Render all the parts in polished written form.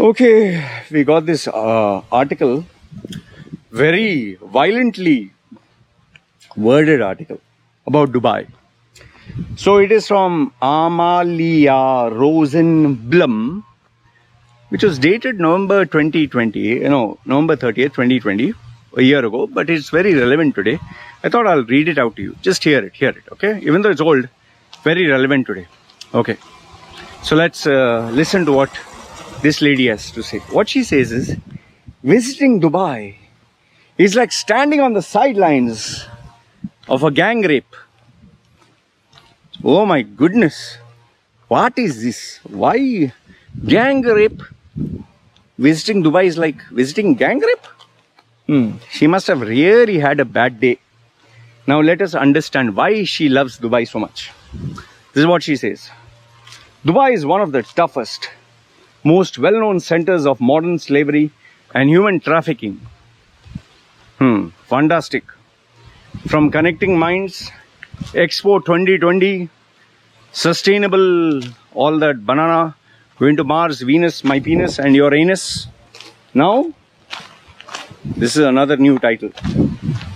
Okay, we got this article, very violently worded article about Dubai. So it is from Amalia Rosenblum, which was dated November 2020, November 30th, 2020, a year ago, but it's very relevant today. I thought I'll read it out to you. Just hear it, okay? Even though it's old, very relevant today. Okay, so let's listen to what this lady has to say. What she says is, visiting Dubai is like standing on the sidelines of a gang rape. Oh my goodness. What is this? Why gang rape? Visiting Dubai is like visiting gang rape? She must have really had a bad day. Now let us understand why she loves Dubai so much. This is what she says. Dubai is one of the toughest, most well-known centers of modern slavery and human trafficking. Fantastic. From Connecting Minds, Expo 2020, Sustainable, all that banana, going to Mars, Venus, my penis and your anus. Now, this is another new title.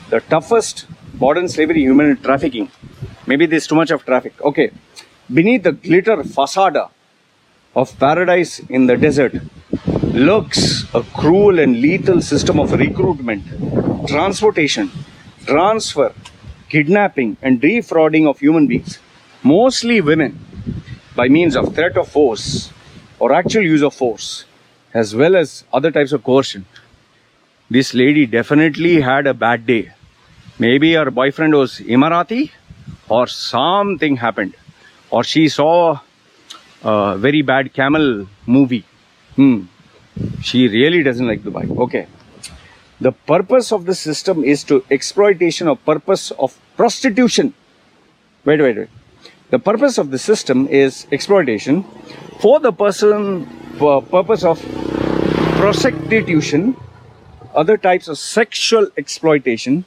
The toughest modern slavery, human trafficking. Maybe there's too much of traffic. Okay. Beneath the glitter facade of paradise in the desert lurks a cruel and lethal system of recruitment, transportation, transfer, kidnapping and defrauding of human beings, mostly women, by means of threat of force or actual use of force, as well as other types of coercion. This lady definitely had a bad day. Maybe her boyfriend was Emirati, or something happened, or she saw a very bad camel movie. She really doesn't like Dubai. Okay. The purpose of the system is to exploitation of purpose of prostitution. Wait. The purpose of the system is exploitation for the purpose of prostitution, other types of sexual exploitation,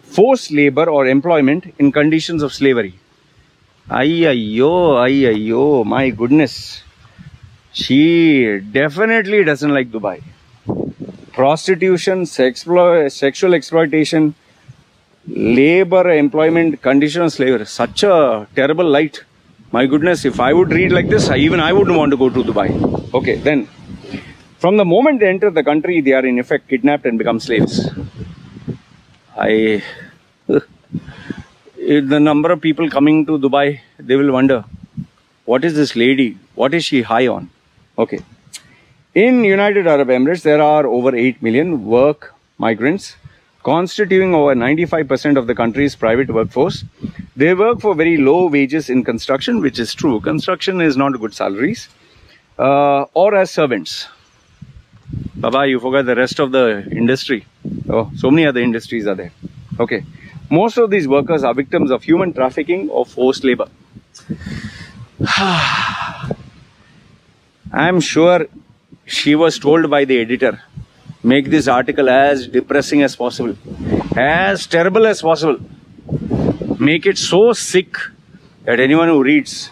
forced labor or employment in conditions of slavery. Ayyo, my goodness. She definitely doesn't like Dubai. Prostitution, sexual exploitation, labor, employment, condition of slavery. Such a terrible light. My goodness, if I would read like this, even I wouldn't want to go to Dubai. Okay, then. From the moment they enter the country, they are in effect kidnapped and become slaves. The number of people coming to Dubai, they will wonder, what is this lady? What is she high on? Okay. In United Arab Emirates, there are over 8 million work migrants, constituting over 95% of the country's private workforce. They work for very low wages in construction, which is true. Construction is not good salaries, or as servants. Baba, you forgot the rest of the industry. Oh, so many other industries are there. Okay. Most of these workers are victims of human trafficking or forced labor. I'm sure she was told by the editor, make this article as depressing as possible, as terrible as possible. Make it so sick that anyone who reads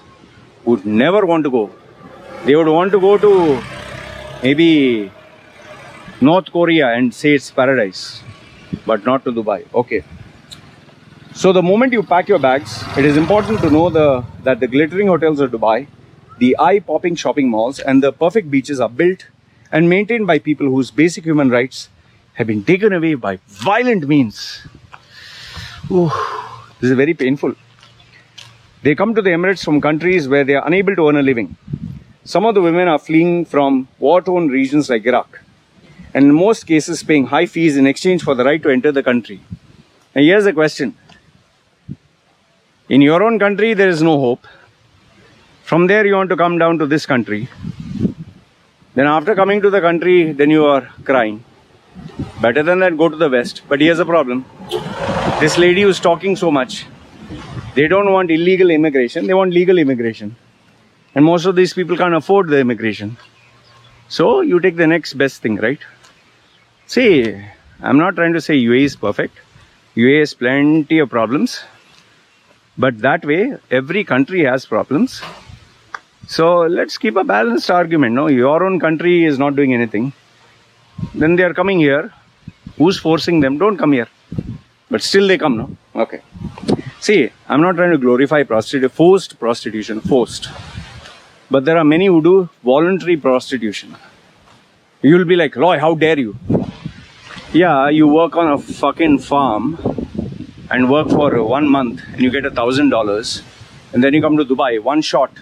would never want to go. They would want to go to maybe North Korea and say it's paradise, but not to Dubai. Okay. So the moment you pack your bags, it is important to know that the glittering hotels of Dubai, the eye-popping shopping malls and the perfect beaches are built and maintained by people whose basic human rights have been taken away by violent means. Ooh, this is very painful. They come to the Emirates from countries where they are unable to earn a living. Some of the women are fleeing from war-torn regions like Iraq, and in most cases paying high fees in exchange for the right to enter the country. And here's a question. In your own country, there is no hope. From there, you want to come down to this country. Then after coming to the country, then you are crying. Better than that, go to the West. But here's a problem. This lady who's talking so much, they don't want illegal immigration, they want legal immigration. And most of these people can't afford the immigration. So you take the next best thing, right? See, I'm not trying to say UAE is perfect. UAE has plenty of problems. But that way, every country has problems. So let's keep a balanced argument. No, your own country is not doing anything. Then they are coming here. Who's forcing them? Don't come here. But still they come, no? Okay. See, I'm not trying to glorify forced prostitution, forced. But there are many who do voluntary prostitution. You'll be like, Roy, how dare you? Yeah, you work on a fucking farm and work for 1 month and you get $1,000, and then you come to Dubai, one shot,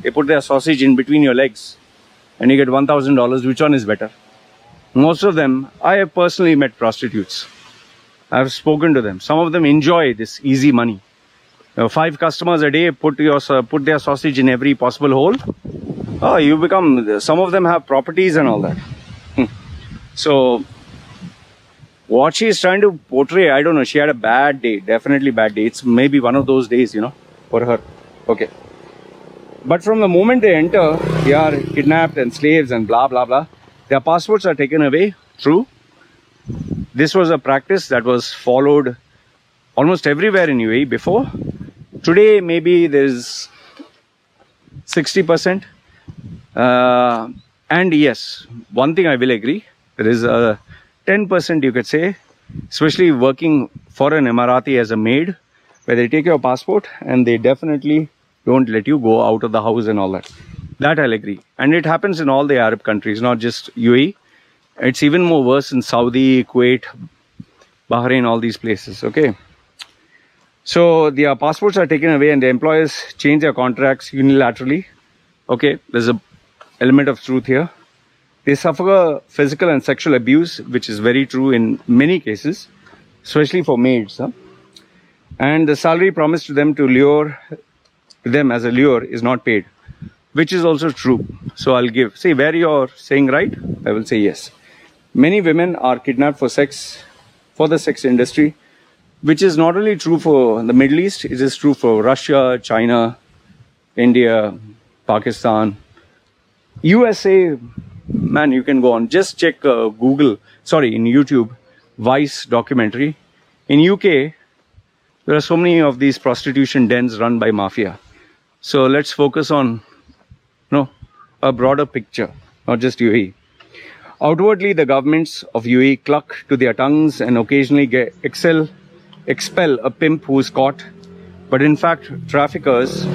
they put their sausage in between your legs and you get $1,000. Which one is better? Most of them, I have personally met prostitutes. I've spoken to them. Some of them enjoy this easy money. 5 customers a day, put their sausage in every possible hole. Oh, you become, some of them have properties and all that. So what she is trying to portray, I don't know, she had a bad day, definitely bad day. It's maybe one of those days, you know, for her. Okay. But from the moment they enter, they are kidnapped and slaves and blah, blah, blah. Their passports are taken away. True. This was a practice that was followed almost everywhere in UAE before. Today, maybe there's 60%. And yes, one thing I will agree, there is a 10%, you could say, especially working for an Emirati as a maid, where they take your passport and they definitely don't let you go out of the house and all that. That I'll agree. And it happens in all the Arab countries, not just UAE. It's even more worse in Saudi, Kuwait, Bahrain, all these places, okay? So their passports are taken away and the employers change their contracts unilaterally. Okay, there's a element of truth here. They suffer physical and sexual abuse, which is very true in many cases, especially for maids. And the salary promised to them as a lure is not paid, which is also true. So I'll give, see where you're saying right, I will say yes. Many women are kidnapped for the sex industry, which is not only true for the Middle East, it is true for Russia, China, India, Pakistan, USA. Man, you can go on. Just check in YouTube, Vice documentary. In UK, there are so many of these prostitution dens run by mafia. So let's focus on a broader picture, not just UAE. Outwardly, the governments of UAE cluck to their tongues and occasionally expel a pimp who is caught. But in fact, traffickers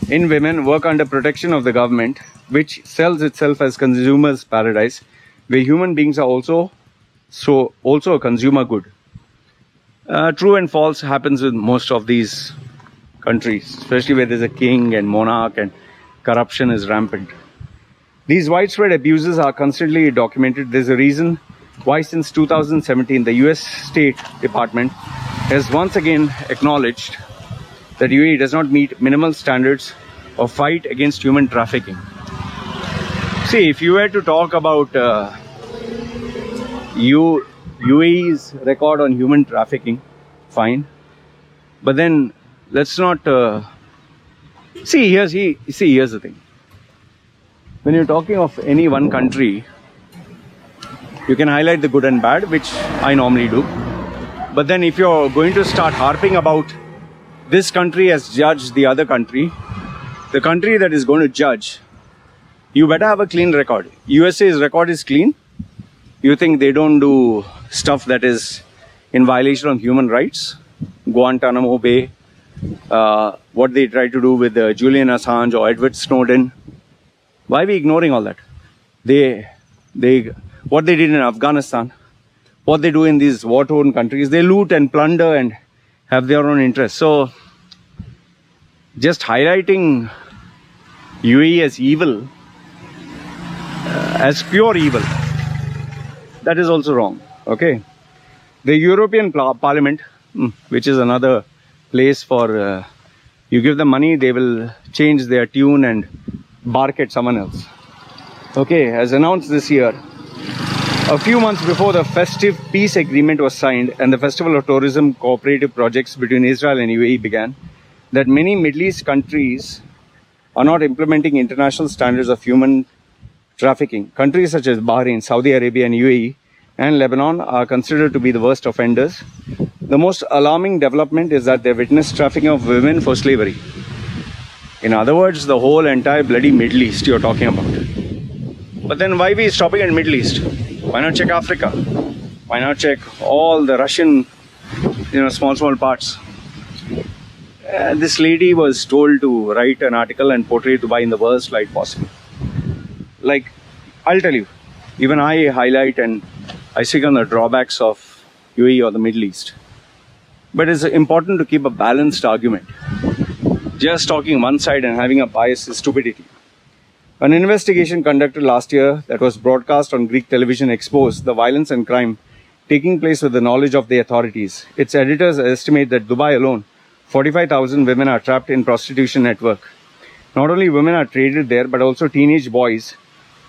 in women work under protection of the government, which sells itself as consumer's paradise, where human beings are also a consumer good. True and false happens with most of these countries, especially where there's a king and monarch and corruption is rampant. These widespread abuses are constantly documented. There's a reason why since 2017 the US State Department has once again acknowledged that UAE does not meet minimal standards of fight against human trafficking. See, if you were to talk about UAE's record on human trafficking, fine. But then let's not here's the thing. When you're talking of any one country, you can highlight the good and bad, which I normally do. But then if you're going to start harping about this country has judged the other country, the country that is going to judge, you better have a clean record. USA's record is clean. You think they don't do stuff that is in violation of human rights? Guantanamo Bay, what they try to do with Julian Assange or Edward Snowden. Why are we ignoring all that? What they did in Afghanistan, what they do in these war-torn countries, they loot and plunder and have their own interests. So just highlighting UAE as evil, as pure evil, that is also wrong. Okay, the European Parliament, which is another place for you give them money, they will change their tune and bark at someone else. Okay, has announced this year, a few months before the festive peace agreement was signed and the Festival of Tourism cooperative projects between Israel and UAE began, that many Middle East countries are not implementing international standards of human trafficking. Countries such as Bahrain, Saudi Arabia and UAE and Lebanon are considered to be the worst offenders. The most alarming development is that they witnessed trafficking of women for slavery. In other words, the whole entire bloody Middle East you're talking about. But then why we stopping at Middle East? Why not check Africa? Why not check all the Russian, small parts? This lady was told to write an article and portray Dubai in the worst light possible. Like, I'll tell you, even I highlight and I speak on the drawbacks of UAE or the Middle East. But it's important to keep a balanced argument. Just talking one side and having a bias is stupidity. An investigation conducted last year that was broadcast on Greek television exposed the violence and crime taking place with the knowledge of the authorities. Its editors estimate that Dubai alone, 45,000 women are trapped in prostitution network. Not only women are traded there, but also teenage boys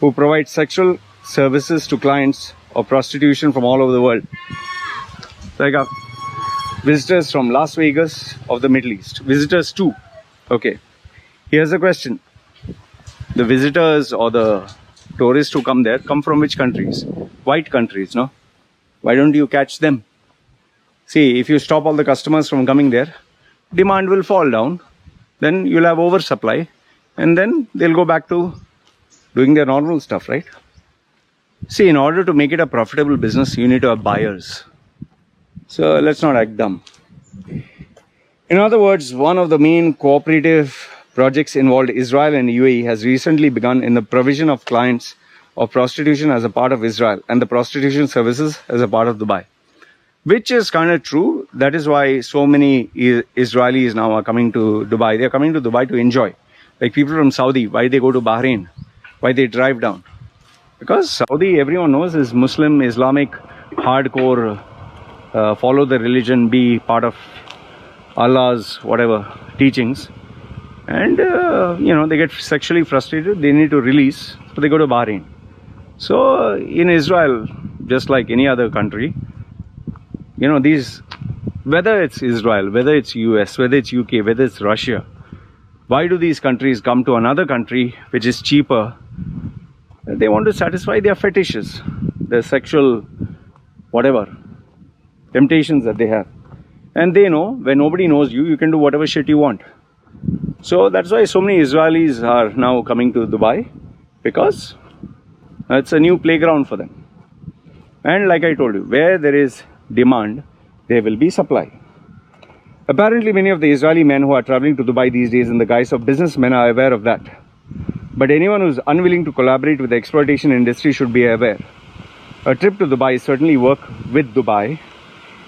who provide sexual services to clients of prostitution from all over the world. Like visitors from Las Vegas of the Middle East. Visitors too. Okay. Here's the question. The visitors or the tourists who come there come from which countries? White countries, no? Why don't you catch them? See, if you stop all the customers from coming there, demand will fall down. Then you'll have oversupply. And then they'll go back to doing their normal stuff, right? See, in order to make it a profitable business, you need to have buyers. So let's not act dumb. In other words, one of the main cooperative projects involved Israel and UAE has recently begun in the provision of clients of prostitution as a part of Israel and the prostitution services as a part of Dubai. Which is kind of true. That is why so many Israelis now are coming to Dubai. They are coming to Dubai to enjoy. Like people from Saudi, why they go to Bahrain? Why they drive down? Because Saudi, everyone knows, is Muslim, Islamic, hardcore, follow the religion, be part of Allah's whatever teachings. And, they get sexually frustrated. They need to release. So they go to Bahrain. So in Israel, just like any other country, whether it's Israel, whether it's US, whether it's UK, whether it's Russia, why do these countries come to another country which is cheaper? They want to satisfy their fetishes, their sexual whatever, temptations that they have. And they know when nobody knows you, you can do whatever shit you want. So that's why so many Israelis are now coming to Dubai, because it's a new playground for them. And like I told you, where there is demand, there will be supply. Apparently, many of the Israeli men who are traveling to Dubai these days in the guise of businessmen are aware of that. But anyone who is unwilling to collaborate with the exploitation industry should be aware. A trip to Dubai, certainly work with Dubai,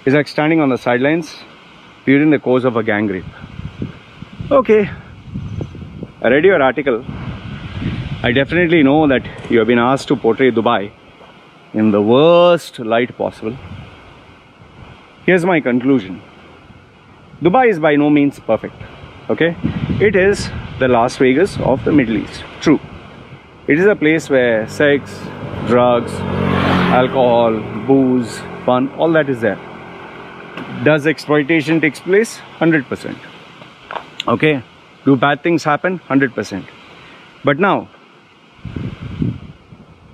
is like standing on the sidelines during the course of a gang rape. Okay, I read your article. I definitely know that you have been asked to portray Dubai in the worst light possible. Here's my conclusion. Dubai is by no means perfect. Okay? It is the Las Vegas of the Middle East. True. It is a place where sex, drugs, alcohol, booze, fun, all that is there. Does exploitation take place? 100%. Okay? Do bad things happen? 100%. But now,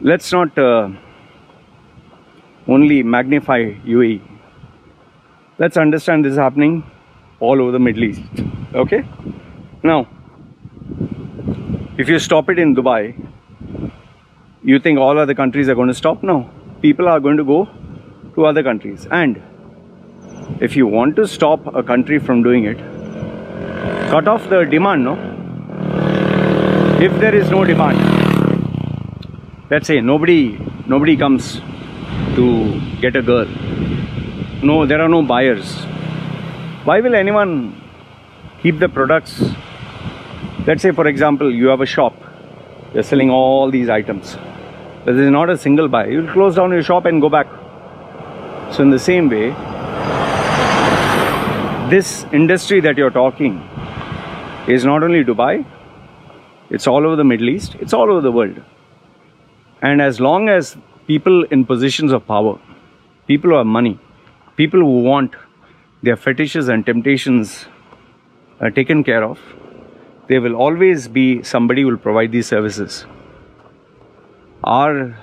let's not only magnify UAE. Let's understand this is happening all over the Middle East. Okay? Now, if you stop it in Dubai, you think all other countries are going to stop? No. People are going to go to other countries. And if you want to stop a country from doing it, cut off the demand, no? If there is no demand, let's say nobody comes to get a girl. No, there are no buyers. Why will anyone keep the products? Let's say, for example, you have a shop. You're selling all these items. But there is not a single buyer. You'll close down your shop and go back. So in the same way, this industry that you're talking is not only Dubai, it's all over the Middle East, it's all over the world. And as long as people in positions of power, people who have money, people who want their fetishes and temptations taken care of, there will always be somebody who will provide these services. Are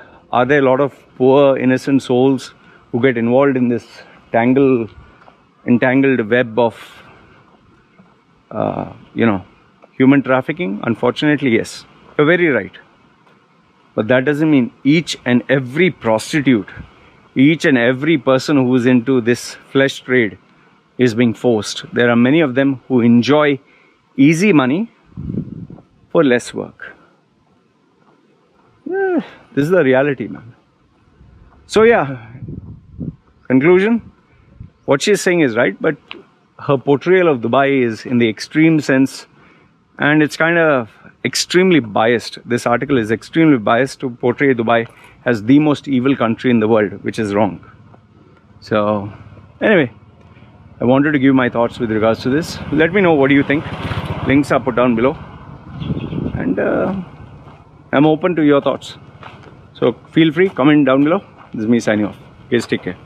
there a lot of poor innocent souls who get involved in this entangled web of human trafficking? Unfortunately, yes. You're very right. But that doesn't mean each and every prostitute, each and every person who is into this flesh trade is being forced. There are many of them who enjoy easy money for less work. Yeah, this is the reality, man. So yeah, conclusion, what she's saying is right, but her portrayal of Dubai is in the extreme sense, and it's kind of extremely biased. This article is extremely biased to portray Dubai as the most evil country in the world, which is wrong. So anyway, I wanted to give my thoughts with regards to this. Let me know what do you think. Links are put down below, and I'm open to your thoughts. So feel free, comment down below. This is me signing off. Guys, take care.